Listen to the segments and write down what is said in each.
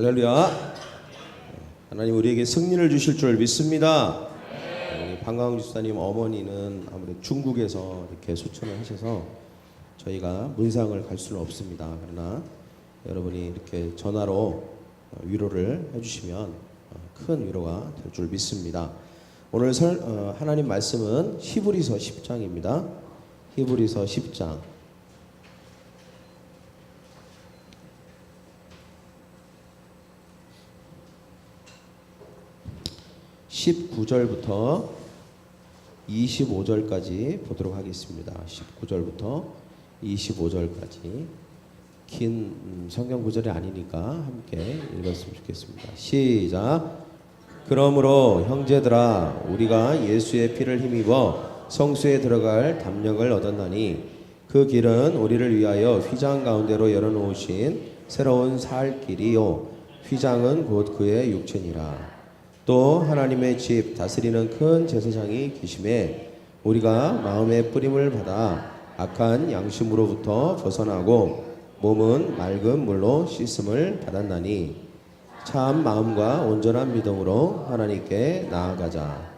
할렐루야. 하나님 우리에게 승리를 주실 줄 믿습니다. 우리 방광 집사님 어머니는 아무래도 중국에서 이렇게 소천을 하셔서 저희가 문상을 갈 수는 없습니다. 그러나 여러분이 이렇게 전화로 위로를 해주시면 큰 위로가 될 줄 믿습니다. 오늘 하나님 말씀은 히브리서 10장입니다. 히브리서 10장 19절부터 25절까지 보도록 하겠습니다. 19절부터 25절까지 긴 성경 구절이 아니니까 함께 읽었으면 좋겠습니다. 시작. 그러므로 형제들아 우리가 예수의 피를 힘입어 성수에 들어갈 담력을 얻었나니 그 길은 우리를 위하여 휘장 가운데로 열어놓으신 새로운 살 길이요 휘장은 곧 그의 육체니라. 또 하나님의 집 다스리는 큰 제사장이 계심에 우리가 마음의 뿌림을 받아 악한 양심으로부터 벗어나고 몸은 맑은 물로 씻음을 받았나니 참 마음과 온전한 믿음으로 하나님께 나아가자.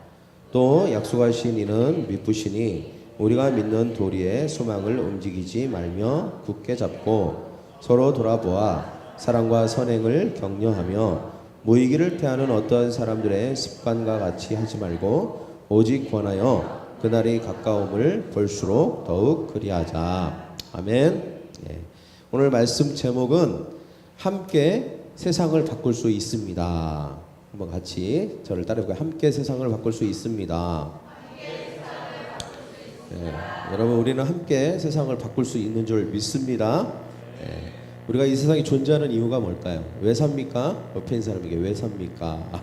또 약속하신 이는 미쁘시니 우리가 믿는 도리의 소망을 움직이지 말며 굳게 잡고 서로 돌아보아 사랑과 선행을 격려하며 모이기를 피하는 어떤 사람들의 습관과 같이 하지 말고 오직 권하여 그날이 가까움을 볼수록 더욱 그리하자. 아멘. 오늘 말씀 제목은 함께 세상을 바꿀 수 있습니다. 한번 같이 저를 따라해볼까요? 함께 세상을 바꿀 수 있습니다. 여러분 우리는 함께 세상을 바꿀 수 있는 줄 믿습니다. 우리가 이 세상에 존재하는 이유가 뭘까요? 왜 삽니까? 옆에 있는 사람에게 왜 삽니까?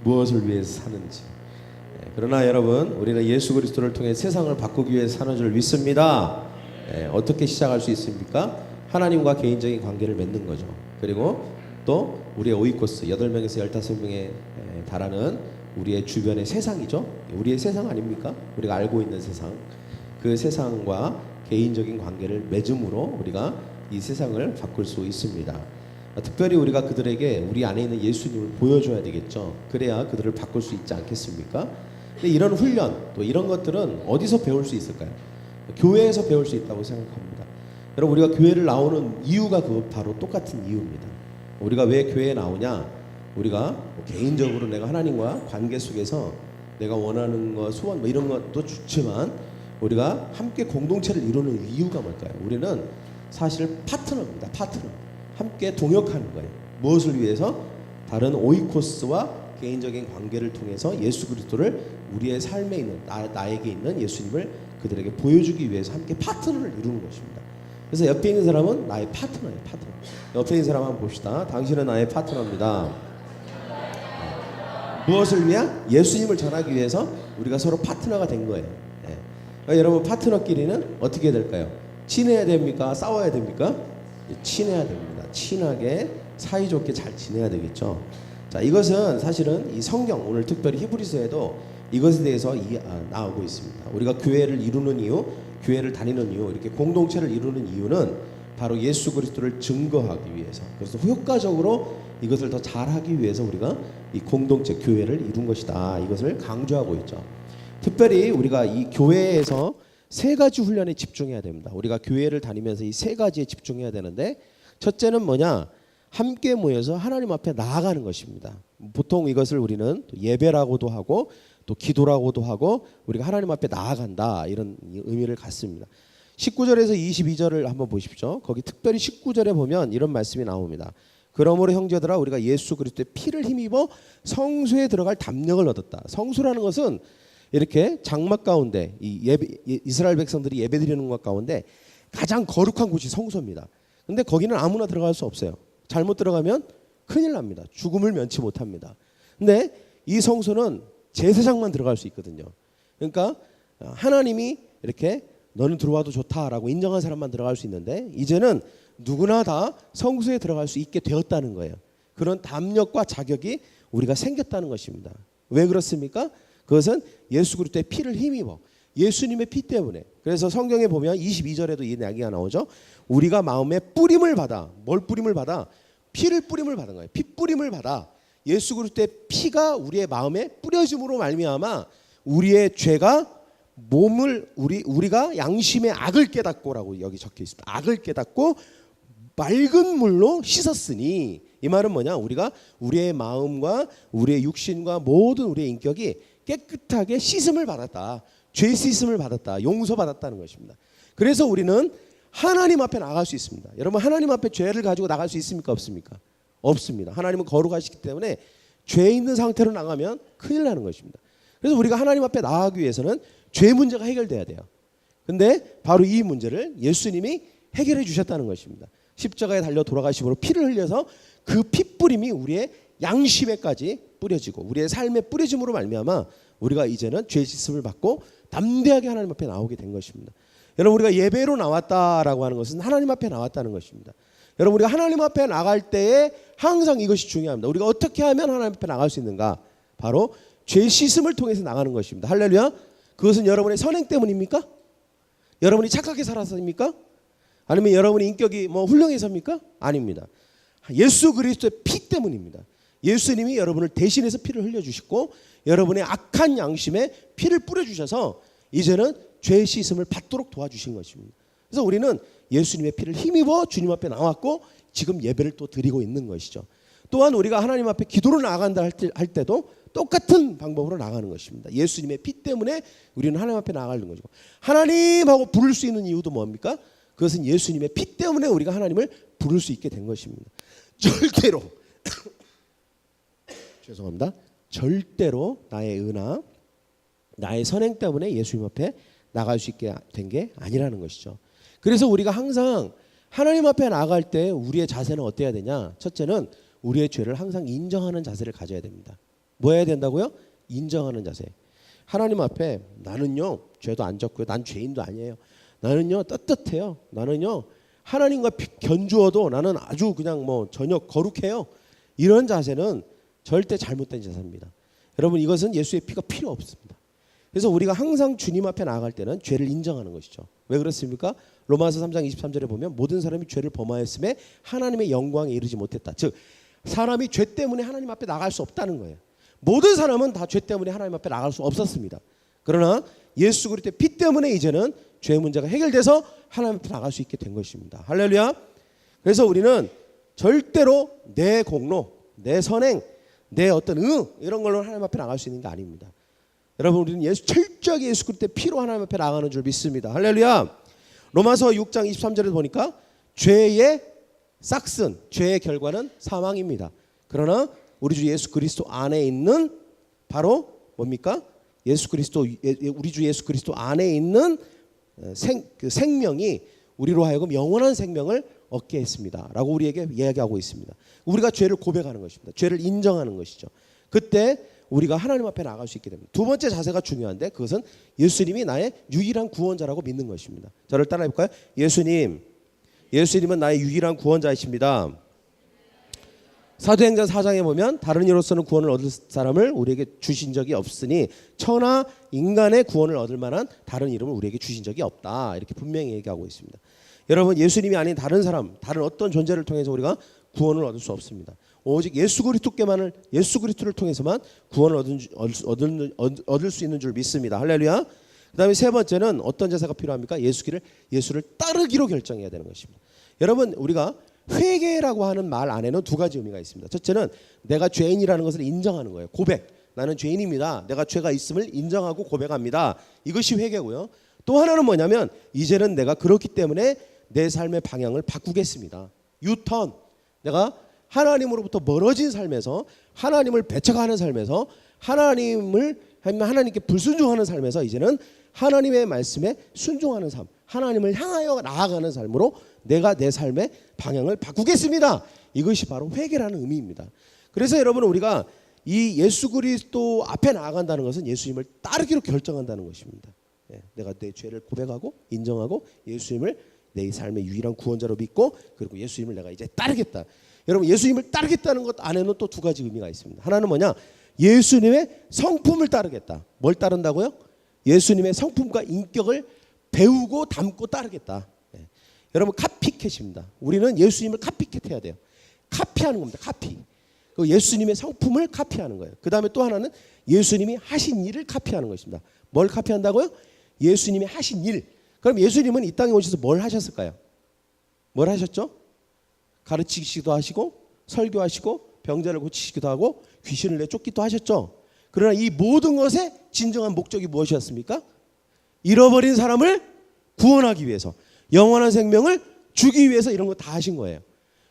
무엇을 위해서 사는지. 그러나 여러분 우리는 예수 그리스도를 통해 세상을 바꾸기 위해 사는 줄 믿습니다. 어떻게 시작할 수 있습니까? 하나님과 개인적인 관계를 맺는 거죠. 그리고 또 우리의 오이코스 8명에서 15명에 달하는 우리의 주변의 세상이죠. 우리의 세상 아닙니까? 우리가 알고 있는 세상. 그 세상과 개인적인 관계를 맺음으로 우리가 이 세상을 바꿀 수 있습니다. 특별히 우리가 그들에게 우리 안에 있는 예수님을 보여줘야 되겠죠. 그래야 그들을 바꿀 수 있지 않겠습니까? 근데 이런 훈련 또 이런 것들은 어디서 배울 수 있을까요? 교회에서 배울 수 있다고 생각합니다. 여러분 우리가 교회를 나오는 이유가 그 바로 똑같은 이유입니다. 우리가 왜 교회에 나오냐? 우리가 개인적으로 내가 하나님과 관계 속에서 내가 원하는 것, 소원 뭐 이런 것도 좋지만 우리가 함께 공동체를 이루는 이유가 뭘까요? 우리는 사실 파트너입니다. 파트너. 함께 동역하는 거예요. 무엇을 위해서? 다른 오이코스와 개인적인 관계를 통해서 예수 그리스도를 우리의 삶에 있는 나에게 있는 예수님을 그들에게 보여주기 위해서 함께 파트너를 이루는 것입니다. 그래서 옆에 있는 사람은 나의 파트너예요. 파트너. 옆에 있는 사람 한번 봅시다. 당신은 나의 파트너입니다. 무엇을 위해? 예수님을 전하기 위해서 우리가 서로 파트너가 된 거예요. 여러분 파트너끼리는 어떻게 해야 될까요? 친해야 됩니까? 싸워야 됩니까? 친해야 됩니다. 친하게 사이좋게 잘 지내야 되겠죠. 자, 이것은 사실은 이 성경 오늘 특별히 히브리서에도 이것에 대해서 나오고 있습니다. 우리가 교회를 이루는 이유, 교회를 다니는 이유, 이렇게 공동체를 이루는 이유는 바로 예수 그리스도를 증거하기 위해서, 그래서 효과적으로 이것을 더 잘하기 위해서 우리가 이 공동체 교회를 이룬 것이다. 이것을 강조하고 있죠. 특별히 우리가 이 교회에서 세 가지 훈련에 집중해야 됩니다. 우리가 교회를 다니면서 이 세 가지에 집중해야 되는데 첫째는 뭐냐? 함께 모여서 하나님 앞에 나아가는 것입니다. 보통 이것을 우리는 예배라고도 하고 또 기도라고도 하고 우리가 하나님 앞에 나아간다 이런 의미를 갖습니다. 19절에서 22절을 한번 보십시오. 거기 특별히 19절에 보면 이런 말씀이 나옵니다. 그러므로 형제들아 우리가 예수 그리스도의 피를 힘입어 성소에 들어갈 담력을 얻었다. 성소라는 것은 이렇게 장막 가운데 이스라엘 백성들이 예배드리는 것 가운데 가장 거룩한 곳이 성소입니다. 근데 거기는 아무나 들어갈 수 없어요. 잘못 들어가면 큰일 납니다. 죽음을 면치 못합니다. 근데 이 성소는 제사장만 들어갈 수 있거든요. 그러니까 하나님이 이렇게 너는 들어와도 좋다라고 인정한 사람만 들어갈 수 있는데 이제는 누구나 다 성소에 들어갈 수 있게 되었다는 거예요. 그런 담력과 자격이 우리가 생겼다는 것입니다. 왜 그렇습니까? 그것은 예수 그리스도의 피를 힘입어 예수님의 피 때문에. 그래서 성경에 보면 22절에도 이 이야기가 나오죠. 우리가 마음에 뿌림을 받아. 뭘 뿌림을 받아? 피를 뿌림을 받은 거예요. 피 뿌림을 받아 예수 그리스도의 피가 우리의 마음에 뿌려짐으로 말미암아 우리의 죄가 몸을 우리가 양심의 악을 깨닫고라고 여기 적혀 있습니다. 악을 깨닫고 맑은 물로 씻었으니, 이 말은 뭐냐? 우리가 우리의 마음과 우리의 육신과 모든 우리의 인격이 깨끗하게 씻음을 받았다. 죄 씻음을 받았다. 용서받았다는 것입니다. 그래서 우리는 하나님 앞에 나갈 수 있습니다. 여러분, 하나님 앞에 죄를 가지고 나갈 수 있습니까? 없습니까? 없습니다. 하나님은 거룩하시기 때문에 죄 있는 상태로 나가면 큰일 나는 것입니다. 그래서 우리가 하나님 앞에 나가기 위해서는 죄 문제가 해결돼야 돼요. 근데 바로 이 문제를 예수님이 해결해 주셨다는 것입니다. 십자가에 달려 돌아가심으로 피를 흘려서 그 핏뿌림이 우리의 양심에까지 뿌려지고 우리의 삶에 뿌려짐으로 말미암아 우리가 이제는 죄 씻음을 받고 담대하게 하나님 앞에 나오게 된 것입니다. 여러분, 우리가 예배로 나왔다라고 하는 것은 하나님 앞에 나왔다는 것입니다. 여러분, 우리가 하나님 앞에 나갈 때에 항상 이것이 중요합니다. 우리가 어떻게 하면 하나님 앞에 나갈 수 있는가? 바로 죄 씻음을 통해서 나가는 것입니다. 할렐루야. 그것은 여러분의 선행 때문입니까? 여러분이 착하게 살아서입니까? 아니면 여러분의 인격이 훌륭해서입니까? 아닙니다. 예수 그리스도의 피 때문입니다. 예수님이 여러분을 대신해서 피를 흘려주시고 여러분의 악한 양심에 피를 뿌려주셔서 이제는 죄 씻음을 받도록 도와주신 것입니다. 그래서 우리는 예수님의 피를 힘입어 주님 앞에 나왔고 지금 예배를 또 드리고 있는 것이죠. 또한 우리가 하나님 앞에 기도를 나간다 할 때도 똑같은 방법으로 나가는 것입니다. 예수님의 피 때문에 우리는 하나님 앞에 나가는 거죠. 하나님하고 부를 수 있는 이유도 뭡니까? 그것은 예수님의 피 때문에 우리가 하나님을 부를 수 있게 된 것입니다. 절대로 죄송합니다. 절대로 나의 은하, 나의 선행 때문에 예수님 앞에 나갈 수 있게 된 게 아니라는 것이죠. 그래서 우리가 항상 하나님 앞에 나갈 때 우리의 자세는 어때야 되냐? 첫째는 우리의 죄를 항상 인정하는 자세를 가져야 됩니다. 뭐 해야 된다고요? 인정하는 자세. 하나님 앞에 나는요 죄도 안 졌고요, 난 죄인도 아니에요. 나는요 떳떳해요. 나는요 하나님과 견주어도 나는 아주 그냥 전혀 거룩해요. 이런 자세는 절대 잘못된 자세입니다. 여러분, 이것은 예수의 피가 필요 없습니다. 그래서 우리가 항상 주님 앞에 나아갈 때는 죄를 인정하는 것이죠. 왜 그렇습니까? 로마서 3장 23절에 보면 모든 사람이 죄를 범하였음에 하나님의 영광에 이르지 못했다. 즉 사람이 죄 때문에 하나님 앞에 나갈 수 없다는 거예요. 모든 사람은 다 죄 때문에 하나님 앞에 나갈 수 없었습니다. 그러나 예수 그리스도의 피 때문에 이제는 죄 문제가 해결돼서 하나님 앞에 나갈 수 있게 된 것입니다. 할렐루야. 그래서 우리는 절대로 내 공로, 내 선행, 내 어떤 이런 걸로 하나님 앞에 나갈 수 있는 게 아닙니다. 여러분, 우리는 철저하게 예수 그리스도의 피로 하나님 앞에 나가는 줄 믿습니다. 할렐루야. 로마서 6장 23절에 보니까 죄의 싹슨, 죄의 결과는 사망입니다. 그러나 우리 주 예수 그리스도 안에 있는 바로 뭡니까? 우리 주 예수 그리스도 안에 있는 생명이 우리로 하여금 영원한 생명을 얻게 했습니다. 라고 우리에게 이야기하고 있습니다. 우리가 죄를 고백하는 것입니다. 죄를 인정하는 것이죠. 그때 우리가 하나님 앞에 나갈 수 있게 됩니다. 두 번째 자세가 중요한데 그것은 예수님이 나의 유일한 구원자라고 믿는 것입니다. 저를 따라해 볼까요? 예수님은 나의 유일한 구원자이십니다. 사도행전 4장에 보면 다른 이로서는 구원을 얻을 사람을 우리에게 주신 적이 없으니 천하 인간의 구원을 얻을 만한 다른 이름을 우리에게 주신 적이 없다. 이렇게 분명히 얘기하고 있습니다. 여러분, 예수님이 아닌 다른 사람, 다른 어떤 존재를 통해서 우리가 구원을 얻을 수 없습니다. 오직 예수 그리스도를 통해서만 구원을 얻을 수 있는 줄 믿습니다. 할렐루야. 그다음에 세 번째는 어떤 자세가 필요합니까? 예수를 따르기로 결정해야 되는 것입니다. 여러분, 우리가 회개라고 하는 말 안에는 두 가지 의미가 있습니다. 첫째는 내가 죄인이라는 것을 인정하는 거예요. 고백. 나는 죄인입니다. 내가 죄가 있음을 인정하고 고백합니다. 이것이 회개고요. 또 하나는 뭐냐면 이제는 내가 그렇기 때문에 내 삶의 방향을 바꾸겠습니다. 유턴. 내가 하나님으로부터 멀어진 삶에서 하나님을 배척하는 삶에서 하나님께 불순종하는 삶에서 이제는 하나님의 말씀에 순종하는 삶, 하나님을 향하여 나아가는 삶으로 내가 내 삶의 방향을 바꾸겠습니다. 이것이 바로 회개라는 의미입니다. 그래서 여러분, 우리가 이 예수 그리스도 앞에 나아간다는 것은 예수님을 따르기로 결정한다는 것입니다. 내가 내 죄를 고백하고 인정하고 예수님을 내 삶의 유일한 구원자로 믿고 그리고 예수님을 내가 이제 따르겠다. 여러분, 예수님을 따르겠다는 것 안에는 또 두 가지 의미가 있습니다. 하나는 뭐냐? 예수님의 성품을 따르겠다. 뭘 따른다고요? 예수님의 성품과 인격을 배우고 담고 따르겠다. 여러분, 카피캣입니다. 우리는 예수님을 카피캣해야 돼요. 카피하는 겁니다. 카피. 그 예수님의 성품을 카피하는 거예요. 그 다음에 또 하나는 예수님이 하신 일을 카피하는 것입니다. 뭘 카피한다고요? 예수님이 하신 일. 그럼 예수님은 이 땅에 오셔서 뭘 하셨을까요? 뭘 하셨죠? 가르치시기도 하시고 설교하시고 병자를 고치시기도 하고 귀신을 내쫓기도 하셨죠. 그러나 이 모든 것의 진정한 목적이 무엇이었습니까? 잃어버린 사람을 구원하기 위해서, 영원한 생명을 주기 위해서 이런 거 다 하신 거예요.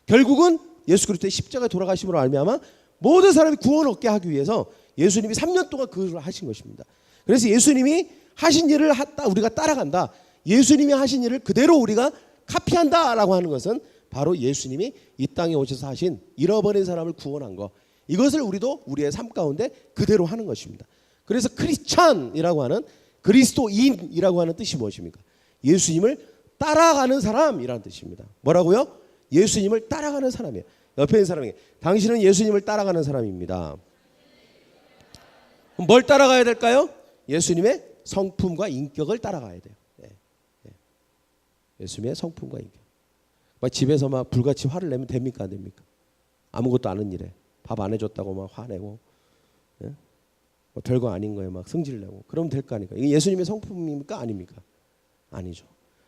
결국은 예수 그리스도의 십자가에 돌아가심으로 말미암아 모든 사람이 구원 얻게 하기 위해서 예수님이 3년 동안 그 일을 하신 것입니다. 그래서 예수님이 하신 일을 우리가 따라간다. 예수님이 하신 일을 그대로 우리가 카피한다라고 하는 것은 바로 예수님이 이 땅에 오셔서 하신 잃어버린 사람을 구원한 거, 이것을 우리도 우리의 삶 가운데 그대로 하는 것입니다. 그래서 크리스찬이라고 하는, 그리스도인이라고 하는 뜻이 무엇입니까? 예수님을 따라가는 사람이라는 뜻입니다. 뭐라고요? 예수님을 따라가는 사람이에요. 옆에 있는 사람에게 당신은 예수님을 따라가는 사람입니다. 뭘 따라가야 될까요? 예수님의 성품과 인격을 따라가야 돼요. 예수님의 성품과 인격. 막 집에서 막 불같이 화를 내면 됩니까? 안 됩니까? 아무것도 아는 일에 밥 안 해줬다고 막 화내고, 뭐 별거 아닌 거에 막 승질내고 그러면 될 거 아닙니까? 이게 예수님의 성품입니까? 아닙니까? 아니죠.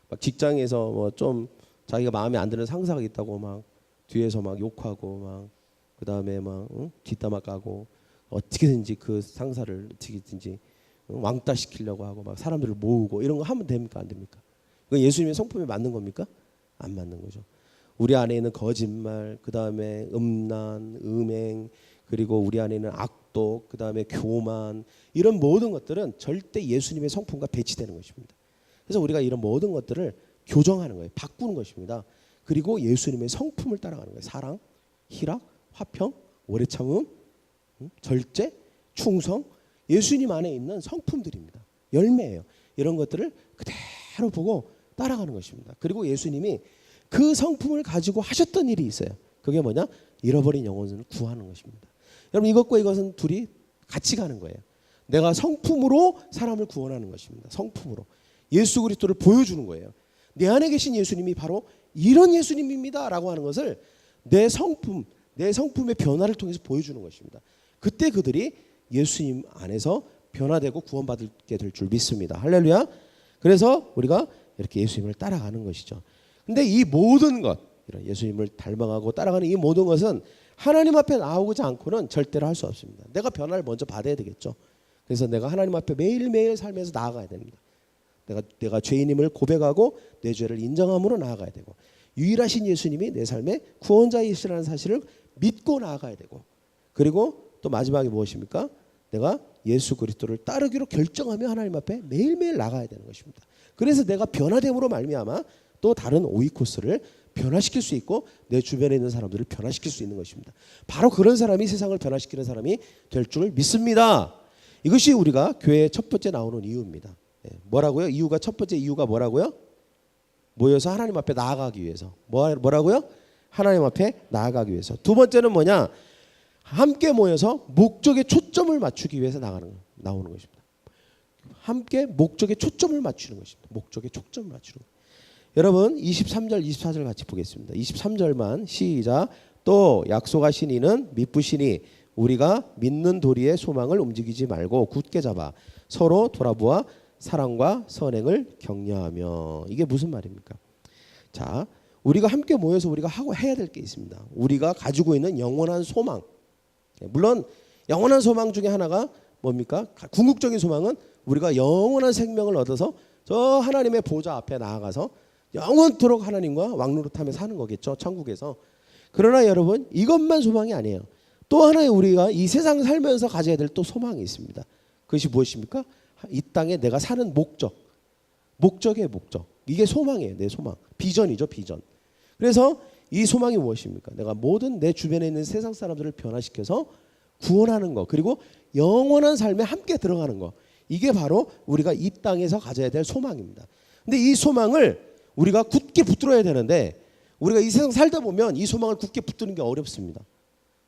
막 직장에서 뭐 좀 자기가 마음에 안 드는 상사가 있다고 막 뒤에서 막 욕하고 막 그다음에 막 뒷담화 까고 어떻게든지 그 상사를 어떻게든지 왕따 시키려고 하고 막 사람들을 모으고 이런 거 하면 됩니까? 안 됩니까? 이거 예수님의 성품에 맞는 겁니까? 안 맞는 거죠. 우리 안에 있는 거짓말, 그다음에 음란, 음행, 그리고 우리 안에 있는 악독, 그다음에 교만, 이런 모든 것들은 절대 예수님의 성품과 배치되는 것입니다. 그래서 우리가 이런 모든 것들을 교정하는 거예요. 바꾸는 것입니다. 그리고 예수님의 성품을 따라가는 거예요. 사랑, 희락, 화평, 오래 참음, 절제, 충성, 예수님 안에 있는 성품들입니다. 열매예요. 이런 것들을 그대로 보고 따라가는 것입니다. 그리고 예수님이 그 성품을 가지고 하셨던 일이 있어요. 그게 뭐냐? 잃어버린 영혼을 구하는 것입니다. 여러분, 이것과 이것은 둘이 같이 가는 거예요. 내가 성품으로 사람을 구원하는 것입니다. 성품으로 예수 그리스도를 보여주는 거예요. 내 안에 계신 예수님이 바로 이런 예수님입니다 라고 하는 것을 내 성품, 내 성품의 변화를 통해서 보여주는 것입니다. 그때 그들이 예수님 안에서 변화되고 구원받게 될 줄 믿습니다. 할렐루야. 그래서 우리가 이렇게 예수님을 따라가는 것이죠. 근데 이 모든 것, 이런 예수님을 닮아가고 따라가는 이 모든 것은 하나님 앞에 나오지 않고는 절대로 할 수 없습니다. 내가 변화를 먼저 받아야 되겠죠. 그래서 내가 하나님 앞에 매일매일 살면서 나아가야 됩니다. 내가 죄인임을 고백하고 내 죄를 인정함으로 나아가야 되고, 유일하신 예수님이 내 삶의 구원자이시라는 사실을 믿고 나아가야 되고, 그리고 또 마지막에 무엇입니까? 내가 예수 그리스도를 따르기로 결정하며 하나님 앞에 매일매일 나가야 되는 것입니다. 그래서 내가 변화됨으로 말미암아 또 다른 오이코스를 변화시킬 수 있고 내 주변에 있는 사람들을 변화시킬 수 있는 것입니다. 바로 그런 사람이 세상을 변화시키는 사람이 될 줄 믿습니다. 이것이 우리가 교회에 첫 번째 나오는 이유입니다. 뭐라고요? 이유가, 첫 번째 이유가 뭐라고요? 모여서 하나님 앞에 나아가기 위해서. 뭐라고요? 하나님 앞에 나아가기 위해서. 두 번째는 뭐냐? 함께 모여서 목적에 초점을 맞추기 위해서 나오는 것입니다. 함께 목적에 초점을 맞추는 것입니다. 목적에 초점을 맞추는 것. 여러분 23절 24절 같이 보겠습니다. 23절만 시작. 또 약속하신 이는 미쁘시니 우리가 믿는 도리의 소망을 움직이지 말고 굳게 잡아 서로 돌아보아 사랑과 선행을 격려하며. 이게 무슨 말입니까? 자, 우리가 함께 모여서 우리가 해야 될 게 있습니다. 우리가 가지고 있는 영원한 소망. 물론 영원한 소망 중에 하나가 뭡니까? 궁극적인 소망은 우리가 영원한 생명을 얻어서 저 하나님의 보좌 앞에 나아가서 영원토록 하나님과 왕노릇하며 사는 거겠죠, 천국에서. 그러나 여러분, 이것만 소망이 아니에요. 또 하나의 우리가 이 세상 살면서 가져야 될 또 소망이 있습니다. 그것이 무엇입니까? 이 땅에 내가 사는 목적의 목적. 이게 소망이에요. 내 소망. 비전이죠, 비전. 그래서 이 소망이 무엇입니까? 내가 모든 내 주변에 있는 세상 사람들을 변화시켜서 구원하는 것, 그리고 영원한 삶에 함께 들어가는 것. 이게 바로 우리가 이 땅에서 가져야 될 소망입니다. 근데 이 소망을 우리가 굳게 붙들어야 되는데, 우리가 이 세상 살다 보면 이 소망을 굳게 붙드는 게 어렵습니다.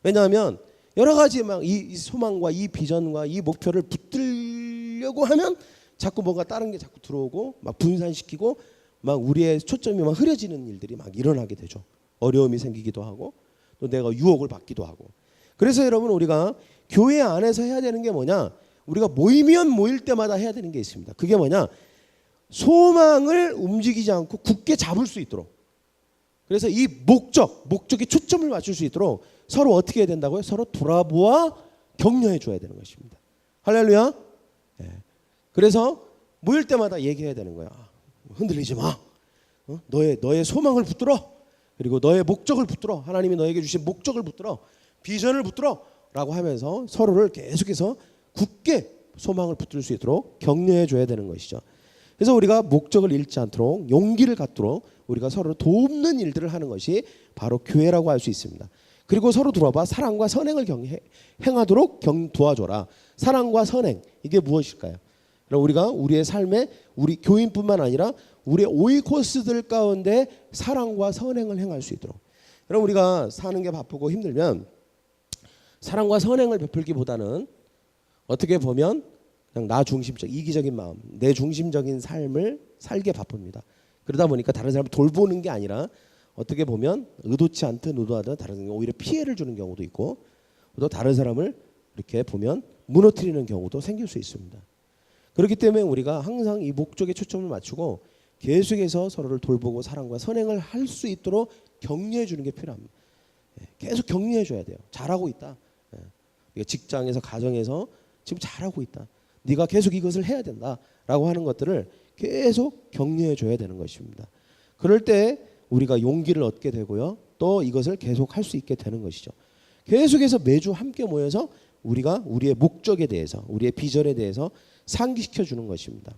왜냐하면 여러 가지 막 이 소망과 이 비전과 이 목표를 붙들려고 하면 자꾸 뭔가 다른 게 자꾸 들어오고 막 분산시키고 막 우리의 초점이 막 흐려지는 일들이 막 일어나게 되죠. 어려움이 생기기도 하고, 또 내가 유혹을 받기도 하고. 그래서 여러분 우리가 교회 안에서 해야 되는 게 뭐냐? 우리가 모이면 모일 때마다 해야 되는 게 있습니다. 그게 뭐냐? 소망을 움직이지 않고 굳게 잡을 수 있도록. 그래서 이 목적에 초점을 맞출 수 있도록 서로 어떻게 해야 된다고요? 서로 돌아보아 격려해 줘야 되는 것입니다. 할렐루야. 네. 그래서 모일 때마다 얘기해야 되는 거야. 흔들리지 마. 너의 소망을 붙들어. 그리고 너의 목적을 붙들어. 하나님이 너에게 주신 목적을 붙들어. 비전을 붙들어. 라고 하면서 서로를 계속해서 굳게 소망을 붙들 수 있도록 격려해 줘야 되는 것이죠. 그래서 우리가 목적을 잃지 않도록 용기를 갖도록 우리가 서로 돕는 일들을 하는 것이 바로 교회라고 할 수 있습니다. 그리고 서로 돌아봐 사랑과 선행을 행하도록 도와줘라. 사랑과 선행 이게 무엇일까요? 그럼 우리가 우리의 삶에 우리 교인뿐만 아니라 우리의 오이코스들 가운데 사랑과 선행을 행할 수 있도록. 여러분 우리가 사는 게 바쁘고 힘들면 사랑과 선행을 베풀기보다는 어떻게 보면 그냥 나 중심적 이기적인 마음 내 중심적인 삶을 살게 바쁩니다. 그러다 보니까 다른 사람을 돌보는 게 아니라 어떻게 보면 의도치 않든 의도하든 다른 사람이 오히려 피해를 주는 경우도 있고 또 다른 사람을 이렇게 보면 무너뜨리는 경우도 생길 수 있습니다. 그렇기 때문에 우리가 항상 이 목적에 초점을 맞추고 계속해서 서로를 돌보고 사랑과 선행을 할 수 있도록 격려해 주는 게 필요합니다. 계속 격려해 줘야 돼요. 잘하고 있다. 직장에서 가정에서 지금 잘하고 있다. 네가 계속 이것을 해야 된다라고 하는 것들을 계속 격려해 줘야 되는 것입니다. 그럴 때 우리가 용기를 얻게 되고요. 또 이것을 계속 할 수 있게 되는 것이죠. 계속해서 매주 함께 모여서 우리가 우리의 목적에 대해서 우리의 비전에 대해서 상기시켜 주는 것입니다.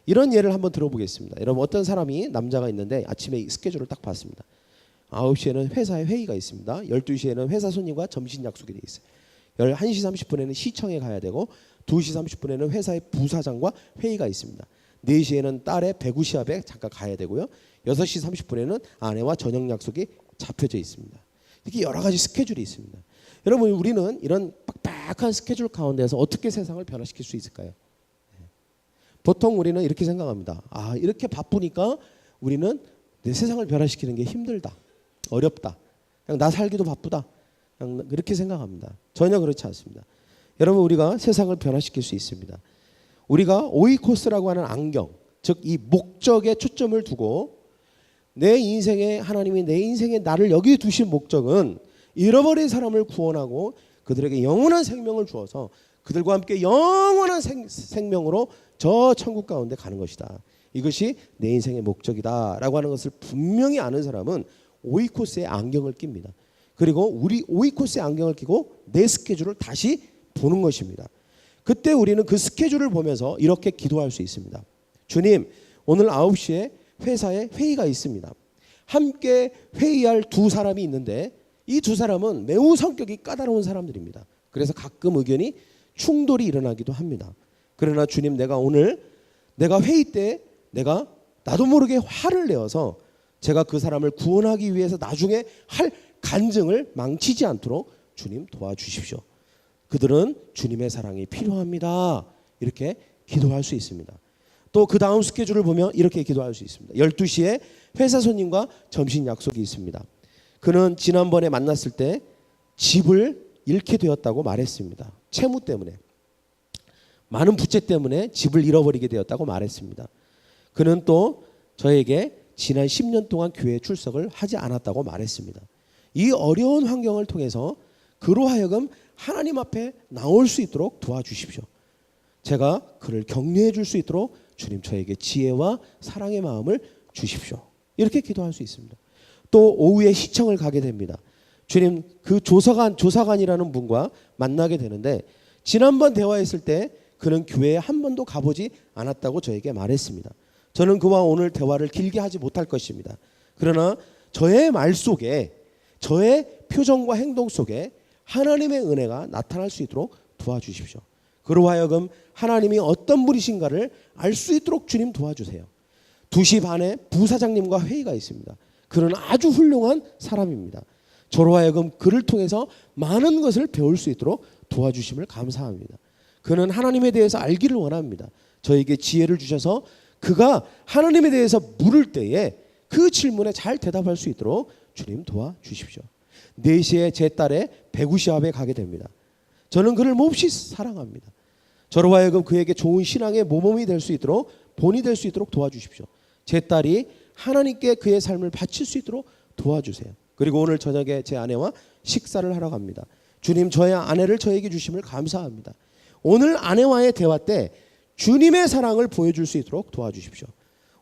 이런 예를 한번 들어보겠습니다. 여러분 어떤 사람이 남자가 있는데 아침에 스케줄을 딱 봤습니다. 9시에는 회사에 회의가 있습니다. 12시에는 회사 손님과 점심 약속이 돼 있어요. 1시 30분에는 시청에 가야 되고 2시 30분에는 회사의 부사장과 회의가 있습니다. 4시에는 딸의 배구 시합에 잠깐 가야 되고요. 6시 30분에는 아내와 저녁 약속이 잡혀져 있습니다. 이렇게 여러 가지 스케줄이 있습니다. 여러분 우리는 이런 빡빡한 스케줄 가운데서 어떻게 세상을 변화시킬 수 있을까요? 보통 우리는 이렇게 생각합니다. 이렇게 바쁘니까 우리는 내 세상을 변화시키는 게 힘들다. 어렵다. 그냥 나 살기도 바쁘다. 그냥 그렇게 생각합니다. 전혀 그렇지 않습니다. 여러분 우리가 세상을 변화시킬 수 있습니다. 우리가 오이코스라고 하는 안경, 즉 이 목적에 초점을 두고 내 인생에 하나님이 내 인생에 나를 여기 두신 목적은 잃어버린 사람을 구원하고 그들에게 영원한 생명을 주어서 그들과 함께 영원한 생명으로 저 천국 가운데 가는 것이다. 이것이 내 인생의 목적이다라고 하는 것을 분명히 아는 사람은 오이코스의 안경을 낍니다. 그리고 우리 오이코스의 안경을 끼고 내 스케줄을 다시 보는 것입니다. 그때 우리는 그 스케줄을 보면서 이렇게 기도할 수 있습니다. 주님, 오늘 9시에 회사에 회의가 있습니다. 함께 회의할 두 사람이 있는데 이 두 사람은 매우 성격이 까다로운 사람들입니다. 그래서 가끔 의견이 충돌이 일어나기도 합니다. 그러나 주님, 내가 회의 때 내가 나도 모르게 화를 내어서 제가 그 사람을 구원하기 위해서 나중에 할 간증을 망치지 않도록 주님 도와주십시오. 그들은 주님의 사랑이 필요합니다. 이렇게 기도할 수 있습니다. 또 그 다음 스케줄을 보면 이렇게 기도할 수 있습니다. 12시에 회사 손님과 점심 약속이 있습니다. 그는 지난번에 만났을 때 집을 잃게 되었다고 말했습니다. 채무 때문에. 많은 부채 때문에 집을 잃어버리게 되었다고 말했습니다. 그는 또 저에게 지난 10년 동안 교회 출석을 하지 않았다고 말했습니다. 이 어려운 환경을 통해서 그로 하여금 하나님 앞에 나올 수 있도록 도와주십시오. 제가 그를 격려해 줄 수 있도록 주님 저에게 지혜와 사랑의 마음을 주십시오. 이렇게 기도할 수 있습니다. 또 오후에 시청을 가게 됩니다. 주님, 그 조사관이라는 분과 만나게 되는데 지난번 대화했을 때 그는 교회에 한 번도 가보지 않았다고 저에게 말했습니다. 저는 그와 오늘 대화를 길게 하지 못할 것입니다. 그러나 저의 말 속에 저의 표정과 행동 속에 하나님의 은혜가 나타날 수 있도록 도와주십시오. 그로 하여금 하나님이 어떤 분이신가를 알 수 있도록 주님 도와주세요. 2시 반에 부사장님과 회의가 있습니다. 그는 아주 훌륭한 사람입니다. 저로 하여금 그를 통해서 많은 것을 배울 수 있도록 도와주심을 감사합니다. 그는 하나님에 대해서 알기를 원합니다. 저에게 지혜를 주셔서 그가 하나님에 대해서 물을 때에 그 질문에 잘 대답할 수 있도록 주님 도와주십시오. 4시에 제 딸의 배구 시합에 가게 됩니다. 저는 그를 몹시 사랑합니다. 저로 하여금 그에게 좋은 신앙의 모범이 될 수 있도록, 본이 될 수 있도록 도와주십시오. 제 딸이 하나님께 그의 삶을 바칠 수 있도록 도와주세요. 그리고 오늘 저녁에 제 아내와 식사를 하러 갑니다. 주님, 저의 아내를 저에게 주심을 감사합니다. 오늘 아내와의 대화 때 주님의 사랑을 보여줄 수 있도록 도와주십시오.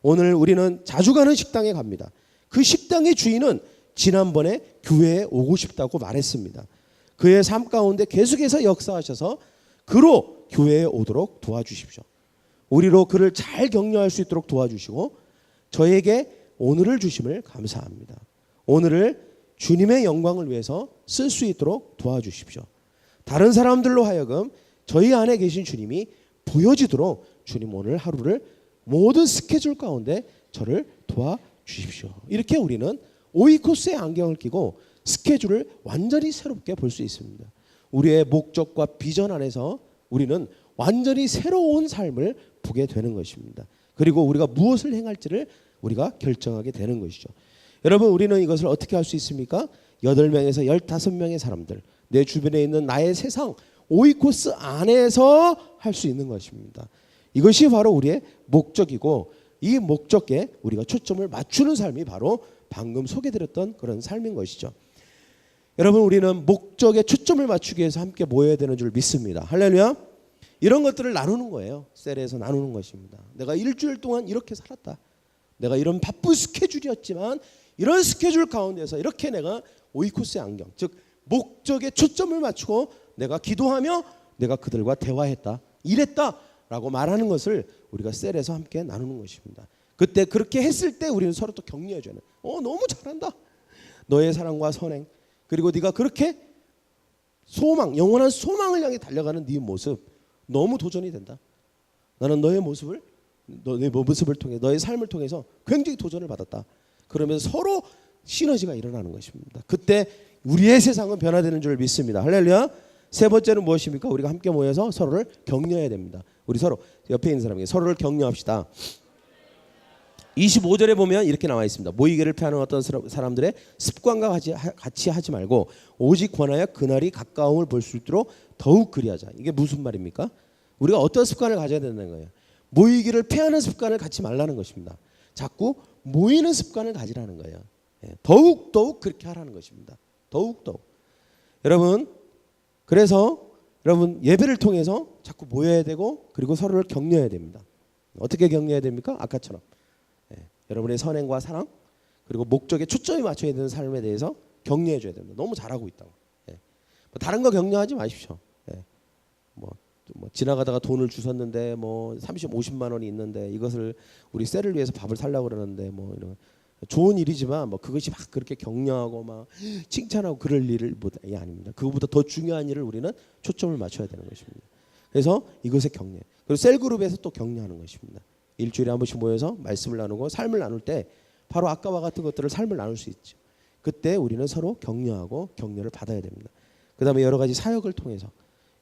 오늘 우리는 자주 가는 식당에 갑니다. 그 식당의 주인은 지난번에 교회에 오고 싶다고 말했습니다. 그의 삶 가운데 계속해서 역사하셔서 그로 교회에 오도록 도와주십시오. 우리로 그를 잘 격려할 수 있도록 도와주시고 저에게 오늘을 주심을 감사합니다. 오늘을 주님의 영광을 위해서 쓸 수 있도록 도와주십시오. 다른 사람들로 하여금 저희 안에 계신 주님이 보여지도록 주님 오늘 하루를 모든 스케줄 가운데 저를 도와주십시오. 이렇게 우리는 오이코스의 안경을 끼고 스케줄을 완전히 새롭게 볼 수 있습니다. 우리의 목적과 비전 안에서 우리는 완전히 새로운 삶을 보게 되는 것입니다. 그리고 우리가 무엇을 행할지를 우리가 결정하게 되는 것이죠. 여러분, 우리는 이것을 어떻게 할 수 있습니까? 8명에서 15명의 사람들, 내 주변에 있는 나의 세상 오이코스 안에서 할 수 있는 것입니다. 이것이 바로 우리의 목적이고 이 목적에 우리가 초점을 맞추는 삶이 바로 방금 소개드렸던 그런 삶인 것이죠. 여러분, 우리는 목적에 초점을 맞추기 위해서 함께 모여야 되는 줄 믿습니다. 할렐루야. 이런 것들을 나누는 거예요. 셀에서 나누는 것입니다. 내가 일주일 동안 이렇게 살았다. 내가 이런 바쁜 스케줄이었지만 이런 스케줄 가운데서 이렇게 내가 오이코스의 안경, 즉 목적에 초점을 맞추고 내가 기도하며 내가 그들과 대화했다, 이랬다라고 말하는 것을 우리가 셀에서 함께 나누는 것입니다. 그때 그렇게 했을 때 우리는 서로 또 격려해줘야 돼. 너무 잘한다. 너의 사랑과 선행, 그리고 네가 그렇게 소망, 영원한 소망을 향해 달려가는 네 모습 너무 도전이 된다. 나는 너의 모습을 통해, 너의 삶을 통해서 굉장히 도전을 받았다. 그러면서 서로 시너지가 일어나는 것입니다. 그때 우리의 세상은 변화되는 줄 믿습니다. 할렐루야. 세 번째는 무엇입니까? 우리가 함께 모여서 서로를 격려해야 됩니다. 우리 서로 옆에 있는 사람에게 서로를 격려합시다. 25절에 보면 이렇게 나와 있습니다. 모이기를 피하는 어떤 사람들의 습관과 같이 하지 말고 오직 권하여 그날이 가까움을 볼 수 있도록 더욱 그리하자. 이게 무슨 말입니까? 우리가 어떤 습관을 가져야 된다는 거예요. 모이기를 피하는 습관을 갖지 말라는 것입니다. 자꾸 모이는 습관을 가지라는 거예요. 더욱 그렇게 하라는 것입니다. 더욱. 여러분, 그래서 여러분 예배를 통해서 자꾸 모여야 되고 그리고 서로를 격려해야 됩니다. 어떻게 격려해야 됩니까? 아까처럼 여러분의 선행과 사랑 그리고 목적에 초점이 맞춰야 되는 삶에 대해서 격려해 줘야 됩니다. 너무 잘하고 있다고. 다른 거 격려하지 마십시오. 뭐 지나가다가 돈을 주셨는데 뭐 50만 원이 있는데 이것을 우리 셀을 위해서 밥을 살려고 그러는데 뭐 이런 좋은 일이지만 뭐 그것이 막 그렇게 격려하고 막 칭찬하고 그럴 일을 아닙니다. 그거보다 더 중요한 일을 우리는 초점을 맞춰야 되는 것입니다. 그래서 이것에 격려. 그리고 셀 그룹에서 또 격려하는 것입니다. 일주일에 한 번씩 모여서 말씀을 나누고 삶을 나눌 때 바로 아까와 같은 것들을 삶을 나눌 수 있죠. 그때 우리는 서로 격려하고 격려를 받아야 됩니다. 그다음에 여러 가지 사역을 통해서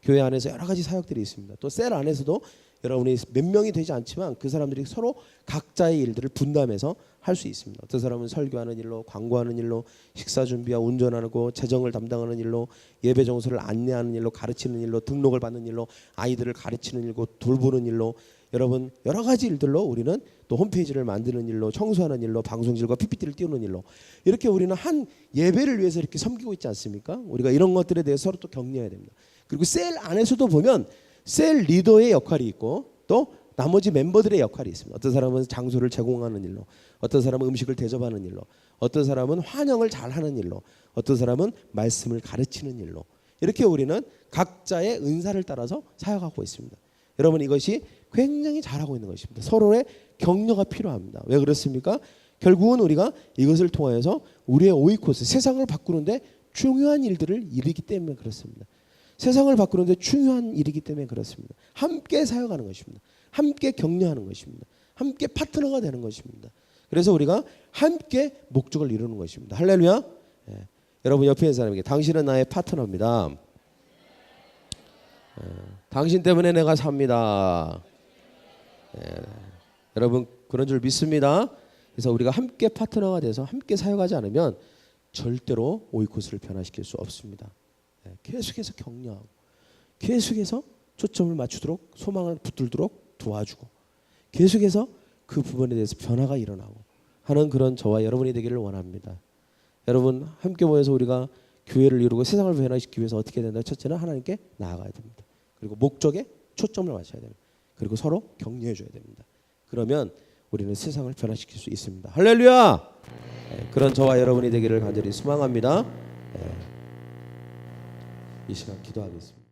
교회 안에서 여러 가지 사역들이 있습니다. 또 셀 안에서도 여러분이 몇 명이 되지 않지만 그 사람들이 서로 각자의 일들을 분담해서 할 수 있습니다. 어떤 사람은 설교하는 일로, 광고하는 일로, 식사 준비와 운전하고 재정을 담당하는 일로, 예배 정서를 안내하는 일로, 가르치는 일로, 등록을 받는 일로, 아이들을 가르치는 일로, 돌보는 일로, 여러분 여러 가지 일들로 우리는 또 홈페이지를 만드는 일로, 청소하는 일로, 방송실과 PPT를 띄우는 일로 이렇게 우리는 한 예배를 위해서 이렇게 섬기고 있지 않습니까? 우리가 이런 것들에 대해서 서로 또 격려해야 됩니다. 그리고 셀 안에서도 보면 셀 리더의 역할이 있고 또 나머지 멤버들의 역할이 있습니다. 어떤 사람은 장소를 제공하는 일로, 어떤 사람은 음식을 대접하는 일로, 어떤 사람은 환영을 잘하는 일로, 어떤 사람은 말씀을 가르치는 일로 이렇게 우리는 각자의 은사를 따라서 사역하고 있습니다. 여러분 이것이 굉장히 잘하고 있는 것입니다. 서로의 격려가 필요합니다. 왜 그렇습니까? 결국은 우리가 이것을 통하여서 우리의 오이코스, 세상을 바꾸는데 중요한 일들을 이루기 때문에 그렇습니다. 세상을 바꾸는데 중요한 일이기 때문에 그렇습니다. 함께 사역하는 것입니다. 함께 격려하는 것입니다. 함께 파트너가 되는 것입니다. 그래서 우리가 함께 목적을 이루는 것입니다. 할렐루야. 여러분 옆에 있는 사람에게 당신은 나의 파트너입니다. 당신 때문에 내가 삽니다. 여러분 그런 줄 믿습니다. 그래서 우리가 함께 파트너가 돼서 함께 사역하지 않으면 절대로 오이코스를 변화시킬 수 없습니다. 계속해서 격려하고 계속해서 초점을 맞추도록 소망을 붙들도록 도와주고 계속해서 그 부분에 대해서 변화가 일어나고 하는 그런 저와 여러분이 되기를 원합니다. 여러분 함께 모여서 우리가 교회를 이루고 세상을 변화시키기 위해서 어떻게 해야 된다? 첫째는 하나님께 나아가야 됩니다. 그리고 목적에 초점을 맞춰야 됩니다. 그리고 서로 격려해 줘야 됩니다. 그러면 우리는 세상을 변화시킬 수 있습니다. 할렐루야! 그런 저와 여러분이 되기를 간절히 소망합니다. 이 시간 기도하겠습니다.